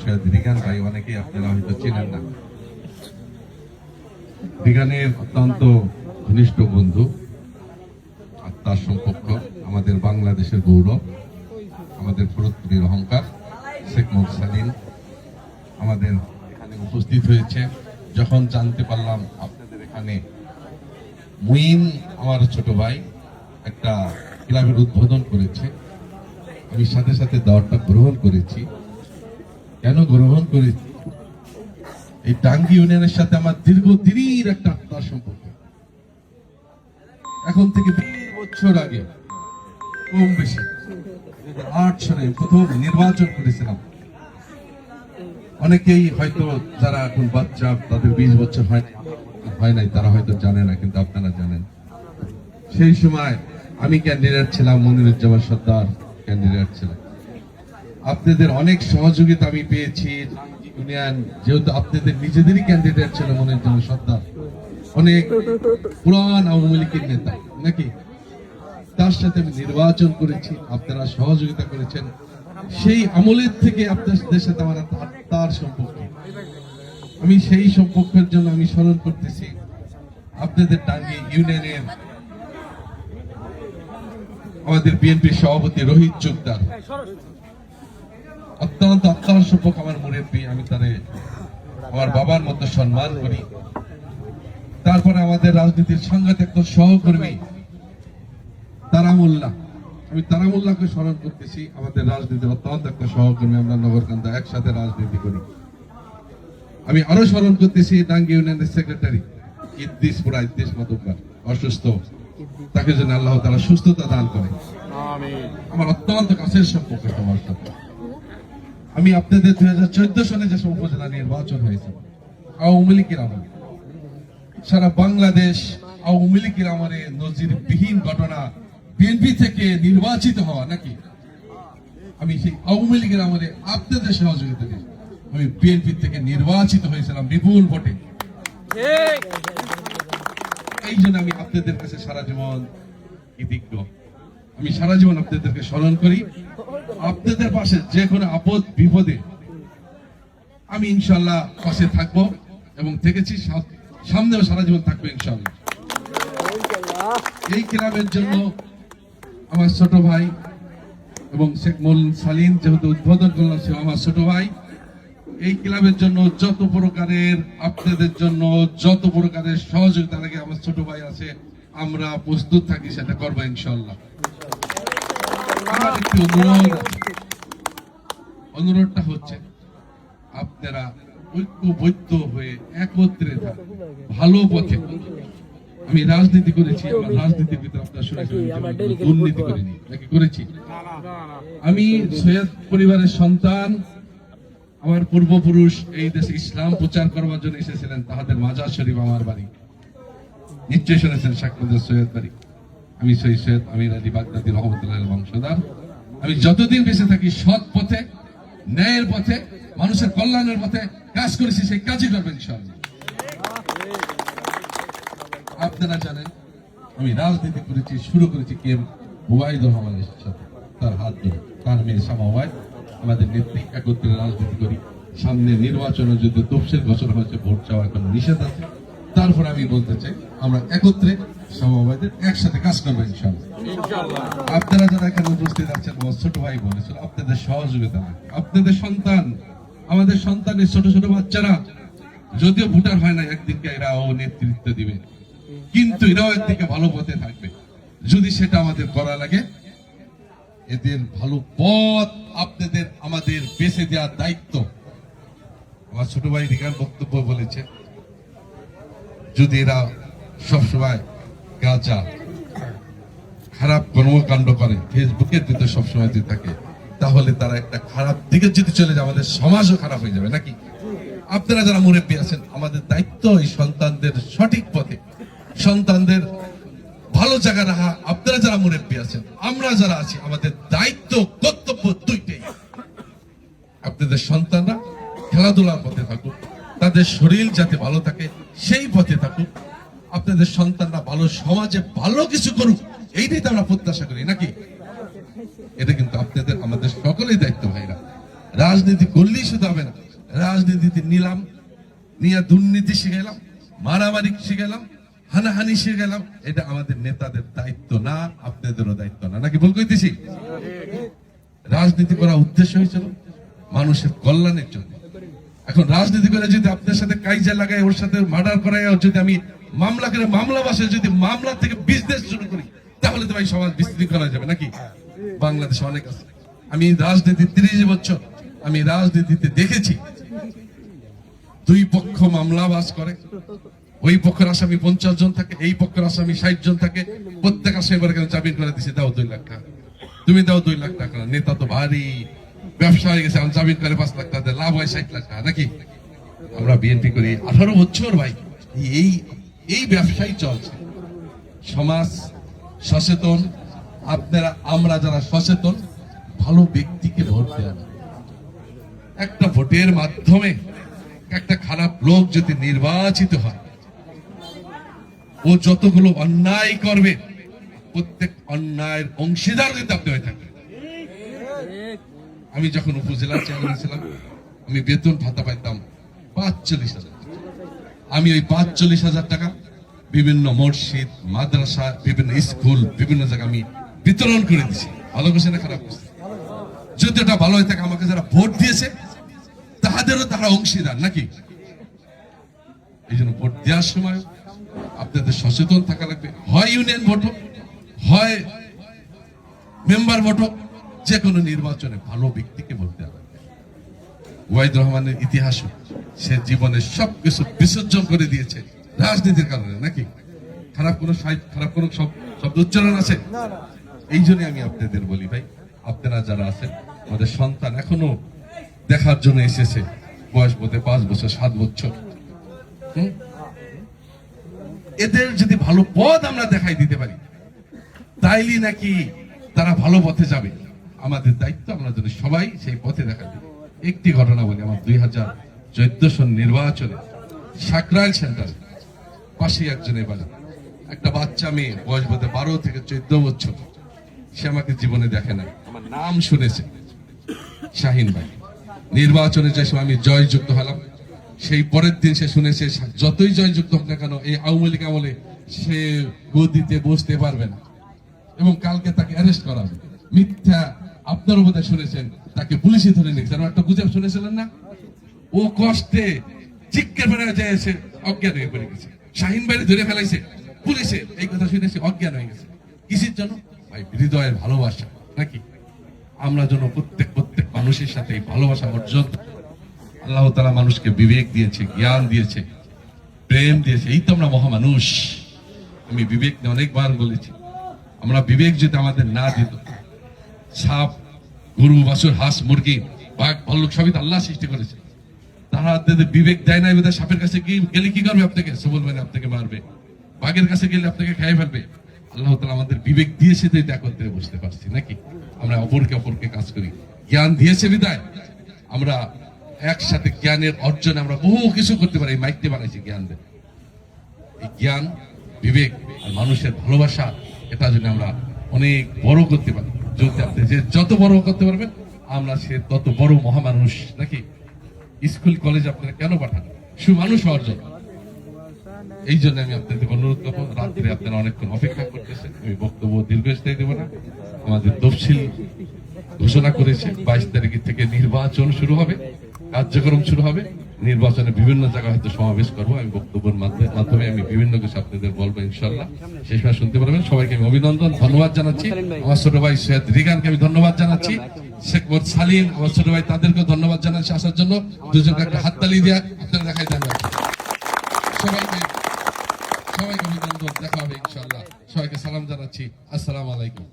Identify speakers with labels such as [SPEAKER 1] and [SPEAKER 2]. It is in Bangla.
[SPEAKER 1] সৈয়দ রিগান ভাই, অনেকেই আপনারা হয়তো চেনেন না। রিগানের অত্যন্ত ঘনিষ্ঠ বন্ধু, আত্মার সম্পর্ক, আমাদের বাংলাদেশের গৌরব, আমাদের ফরিদপুরের অহংকার শেখ মোহাম্মদ সালিম আমাদের এখানে উপস্থিত হয়েছে। যখন জানতে পারলাম আপনাদের এখানে মুইন আমার ছোট ভাই একটা ক্লাবের উদ্বোধন করেছে, আমি সাথে সাথে দাওয়াতটা গ্রহণ করেছি। কেন গ্রহণ করেছি? এই টাঙ্গী ইউনিয়নের সাথে আমার দীর্ঘদিনের একটা আত্মার সম্পর্ক। এখন থেকে 20 বছর আগে কম বেশি 2008 সালে প্রথম নির্বাচন করেছিলাম। অনেকেই হয়তো যারা এখন বাচ্চা, তাদের 20 বছর হয় নাই, তারা হয়তো জানে না, কিন্তু আপনারা জানেন। সেই সময় আমি ক্যান্ডিডেট ছিলাম, মনিরুজ্জামান সর্দার ক্যান্ডিডেট ছিলাম। আপনাদের অনেক সহযোগিতা আমি পেয়েছি। ইউনিয়ন যেহেতু আপনাদের নিজেদেরই ক্যান্ডিডেট ছিল মনিরুজ্জামান সর্দার, অনেক পুরান আওয়ামী লীগের নেতা নাকি, তার সাথে আমি নির্বাচন করেছি, আপনারা সহযোগিতা করেছেন। সেই আমলের থেকে আপনাদের সাথে আমার আত্মার সম্পর্ক। আমি সেই সম্পর্কের জন্য আমি স্মরণ করতেছি আপনাদের টাঙ্গী ইউনিয়নের আমাদের বিএনপি সভাপতি রোহিত চোকদার, অত্যন্ত আত্মার সম্পর্ক আমার মুরব্বী, আমি তারে আমার বাবার মতো সম্মান করি। তারপরে আমাদের রাজনীতির সংঘাত একজন সহকর্মী তারামুল্লাহ, আমি তারামুল্লাহকে স্মরণ করতেছি, আমাদের রাজনীতির অত্যন্ত একটা সহকর্মী, আমরা নগরকান্দা একসাথে রাজনীতি করি। আমি আরো স্মরণ করতেছি টাঙ্গী ইউনিয়নের সেক্রেটারি ইদ্দিস মাদুকার, অসুস্থ, তাকে যেন আল্লাহ তাআলা সুস্থতা দান করে। আমার অত্যন্ত কাছের সম্পর্ক তোমার সাথে। আমি আপনাদের 2014 সালে যে উপজেলা নির্বাচন হয়েছে আওয়ামী লীগের আমলে, সারা বাংলাদেশ আওয়ামী লীগের আমলে নজিরবিহীন ঘটনা, বিএনপি থেকে নির্বাচিত হওয়া নাকি, আমি সেই আওয়ামী লীগের আমলে আপনাদের সহযোগিতা দিয়ে আমি বিএনপি থেকে নির্বাচিত হয়েছিলাম বিপুল ভোটে। এই জন্য আমি আপনাদের কাছে সারা জীবন কৃতজ্ঞ। আমি সারা জীবন আপনাদেরকে স্মরণ করি। আপনাদের পাশে যে কোনো আপদ বিপদে আমি ইনশাল্লাহ পাশে থাকবো এবং থেকেছি, সামনেও সারা জীবন থাকবো ইনশাল্লাহ। এই ক্লাবের জন্য আমার ছোট ভাই এবং শেখ মোহাম্মদ সালিম যেহেতু উদ্বোধন করলাম, সে আমার ছোট ভাই। এই ক্লাবের জন্য যত প্রকারের আপনাদের জন্য যত প্রকারের সহযোগিতা লাগে আমার ছোট ভাই আছে, আমরা প্রস্তুত থাকি, সেটা করবো ইনশাল্লাহ। আমার একটি অনুরোধটা হচ্ছে আপনারা ঐক্যবদ্ধ হয়ে একত্রে ভালো পথে। আমি রাজনীতি করেছি, আমার রাজনীতির ভিতরে আপনারা শুনেছেন দুর্নীতি করিনি নাকি, করেছি। আমি সৈয়দ পরিবারের সন্তান, আমার পূর্বপুরুষ এই দেশে ইসলাম প্রচার করবার জন্য এসেছিলেন, তাহাদের মাজার শরীফ আমার বাড়ি, নিশ্চয়ই শুনেছেন শাকমুদ্দিন সৈয়দ বাড়ি। আমি সৈয়দ আমির আলী বাগদাদী রহমতুল্লাহ বংশধর। আমি যতদিন বেঁচে থাকি সৎ পথে, ন্যায়ের পথে, মানুষের কল্যাণের পথে কাজ করেছি, সেই কাজই করবেন ইনশাআল্লাহ। আপনারা জানেন আমি রাজনীতি করেছি, শুরু করেছি কে ওবায়দুর রহমানের সাথে, তার হাত ধরে, তার মেয়ে শামা ওবায়দ, আমাদের নেত্রী, একত্রে রাজনীতি করি। সামনে নির্বাচনের যদি তফসিল ঘোষণা হয়েছে, ভোট চাওয়া এখন নিষেধ আছে। তারপর আমি বলতে চাই আমরা একত্রে শামা ওবায়দের একসাথে কাজ করবো ইনশাআল্লাহ। আপনারা যারা এখানে উপস্থিত আছেন, আমার ছোট ভাই বলেছিল আপনাদের সহযোগিতা, আপনাদের সন্তান, আমাদের সন্তানের ছোট ছোট বাচ্চারা যদিও ভোটার হয় না, একদিকে এরাও নেতৃত্ব দিবে, কিন্তু এরাও একদিকে ভালো পথে থাকবে। যদি সেটা আমাদের করা লাগে, এদের ভালো পথ আপনাদের আমাদের বেছে দেওয়ার দায়িত্ব। আমার ছোট ভাই রিগান বক্তব্য বলেছে, যদি এরা সবসময় গাঁজা খারাপ কর্মকাণ্ড করে, ফেসবুকের ভিতরে সবসময় যদি থাকে, তাহলে তারা একটা খারাপ দিকে যদি চলে যায়, আমাদের সমাজও খারাপ হয়ে যাবে নাকি। আপনারা যারা মুরব্বী আছেন, আমাদের দায়িত্ব এই সন্তানদের সঠিক পথে, সন্তানদের ভালো জায়গা রাখা। আপনারা যারা মুরব্বী আছেন, আমরা যারা আছি, আমাদের দায়িত্ব কর্তব্য দুইটাই। আপনাদের সন্তানরা খেলাধুলার পথে থাকুক, তাদের শরীর যাতে ভালো থাকে সেই পথে থাকুক, আপনাদের সন্তানরা ভালো সমাজে ভালো কিছু করুক, এইটাই তো আমরা প্রত্যাশা করি নাকি। এটা কিন্তু আপনাদের আমাদের সকলেই দায়িত্ব ভাইরা। রাজনীতি করলেই শুধু হবে না, রাজনীতিতে নিলাম নিয়ে দুর্নীতি শিখাইলাম, মারামারি শিখাইলাম, হানাহানি শিখাইলাম। এটা আমাদের নেতাদের দায়িত্ব না, আপনাদেরও দায়িত্ব না, নাকি ভুল কইতেছি? রাজনীতি করার উদ্দেশ্য হয়েছিল মানুষের কল্যাণের জন্য। এখন রাজনীতি করে যদি আপনার সাথে কাইজা লাগাই, ওর সাথে মার্ডার করাই, যদি আমি মামলা করে মামলা বাসে যদি মামলা থেকে বিজনেস শুরু করি, তাহলে তো ভাই সমাজ বিশৃঙ্খলা করা যাবে নাকি? বাংলাদেশে অনেক আছে। আমি রাজনীতি 30 বছর আমি রাজনীতিতে দেখেছি, দুই পক্ষ মামলা বাস করে, ওই পক্ষের আসামি 50 জন থাকে, এই পক্ষের আসামি 60 জন থাকে, প্রত্যেক আসামি জামিন করে দিছে, দাও 2 লাখ টাকা, তুমি দাও 2 লাখ টাকা। নেতা তো ভারী ব্যবসা হয়ে গেছে, জামিন করে 5 লাখ টাকা, লাভ হয় 60 লাখ টাকা নাকি? আমরা বিএনপি করি 18 বছর ভাই, এই এই ব্যবসাই চলছে। সমাজ সচেতন, আপনারা আমরা যারা সচেতন, ভালো ব্যক্তিকে ভোট দেওয়া। একটা ভোটের মাধ্যমে একটা খারাপ লোক যদি নির্বাচিত হয়, ও যতগুলো অন্যায় করবে, প্রত্যেক অন্যায়ের অংশীদার যদি আপনি হয়ে থাকেন। আমি যখন উপজেলার চেয়ারম্যান ছিলাম, আমি বেতন ভাতা পাইতাম 45,000। আমি ওই 45,000 টাকা বিভিন্ন মসজিদ, মাদ্রাসা, বিভিন্ন স্কুল, বিভিন্ন জায়গায় আমি বিতরণ করে দিছি। ভালো করছে না খারাপ করছে? যদি ওটা ভালো হয়ে থাকে, আমাকে যারা ভোট দিয়েছে তাহাদেরও তারা অংশীদার নাকি? এই জন্য ভোট দেওয়ার সময় আপনাদের সচেতন থাকা লাগবে। হয় ইউনিয়ন ভোট হোক, হয় মেম্বার ভোট হোক, যে কোনো নির্বাচনে ভালো ব্যক্তিকে ভোট দেওয়া লাগবে। ওয়াহিদুর রহমানের ইতিহাস, সে জীবনে সবকিছু বিসর্জন করে দিয়েছে রাজনীতির কারণে নাকি? খারাপ কোনো শব্দ উচ্চারণ আছে? এই জন্য আমি আপনাদের বলি ভাই, আপনারা যারা আছেন, আমাদের সন্তান এখনো দেখার জন্য এসেছে, বয়স বোধে 5 বছর 7 বছর। এদের যদি ভালো পথ আমরা দেখাই দিতে পারি, তাইলে নাকি তারা ভালো পথে যাবে। আমাদের দায়িত্ব আমরা যদি সবাই সেই পথে দেখা দিই। একটি ঘটনা বলি, আমার 2014 সন নির্বাচনে সাকরাইল সেন্টার পাশে একজনের বাড়ি, একটা বাচ্চা মেয়ে, বয়স বোধে 12 থেকে 14 বছর। সে আমাকে জীবনে দেখে না, আমার নাম শুনেছে, শাহিন ভাই। নির্বাচনে যে সময় আমি জয়যুক্ত হলাম, সেই পরের দিন সে শুনেছে যতই জয়যুক্ত হোক না কেন, এই আওয়ামী লীগ আমলে সে গদিতে বসতে পারবে না, এবং কালকে তাকে অ্যারেস্ট করা হবে। মিথ্যা, আপনারও বোধহয় শুনেছেন, তাকে পুলিশে ধরে নিয়েছে। একটা গুজব শুনেছিলেন না? ও কষ্টে চিৎকার করে যায়, সে অজ্ঞান হয়ে পড়ে গেছে। শাহিন ভাই ধরে ফেলাইছে পুলিশে, এই কথা শুনেছে, অজ্ঞান হয়ে গেছে। কিসের জন্য ভাই? হৃদয়ের ভালোবাসা নাকি? আমরা যেন প্রত্যেক মানুষের সাথে ভালোবাসা অর্জন। আল্লাহ তাআলা মানুষকে বিবেক দিয়েছে, জ্ঞান দিয়েছে, প্রেম দিয়েছে, এই তো আমরা মহামানুষ। আমি বিবেক নিয়ে অনেকবার বলেছি, আমরা বিবেক যদি আমাদের না দিত, সাপ, গরু, বাছুর, হাঁস, মুরগি, বাঘ, ভাল্লুক সবই তো আল্লাহ সৃষ্টি করেছে। তারা আপনাদের বিবেক দেয় না, বোধহয় সাপের কাছে গেলে কি করবে? আপনাকে বলবেন, আপনাকে মারবে। বাঘের কাছে গেলে আপনাকে খেয়ে ফেলবে। আল্লাহ তাআলা আমাদের বিবেক দিয়েছে, তো এটা করতে বুঝতে পারছি নাকি? আমরা অপরকে কাজ করি, জ্ঞান দিয়েছে বিদায় আমরা একসাথে জ্ঞানের অর্জনে আমরা বহু কিছু করতে পারি। মাইকটি বানাইছি জ্ঞান দেয়। এই জ্ঞান, বিবেক আর মানুষের ভালোবাসা, এটা যদি আমরা অনেক বড় করতে পারি, যদি আপনি যে যত বড় করতে পারবেন, আমরা সে তত বড় মহামানুষ নাকি? স্কুল কলেজ আপনারা কেন পাঠান? সুমানুষ হওয়ার জন্য। এই জন্য আমি আপনাদের অনুরোধ করবো, রাত্রে আপনারা অনেকক্ষণ অপেক্ষা করতেছেন, আমি বক্তব্য দীর্ঘস্থায়ী দেবো না। আমাদের তফসিল ঘোষণা করেছে 22 তারিখ থেকে নির্বাচন শুরু হবে, কার্যক্রম শুরু হবে। নির্বাচনে বিভিন্ন জায়গায় হয়তো সমাবেশ করবো। আমি বক্তব্যের মাধ্যমে আমি বিভিন্ন কিছু আপনাদের বলবো, ইনশাল্লাহ শেষ সময় শুনতে পারবেন। সবাইকে আমি অভিনন্দন, ধন্যবাদ জানাচ্ছি। আমার ছোট ভাই সৈয়দ রিগানকে আমি ধন্যবাদ জানাচ্ছি, শেখ মোহাম্মদ সালিম, আমার ছোট ভাই, তাদেরকেও ধন্যবাদ জানাচ্ছি আসার জন্য। দুজনকে একটা হাততালি দিয়ে আপনারা দেখাই দেন। সবাইকে অভিনন্দন, দেখা হবে ইনশাল্লাহ। সবাইকে সালাম জানাচ্ছি, আসসালামু আলাইকুম।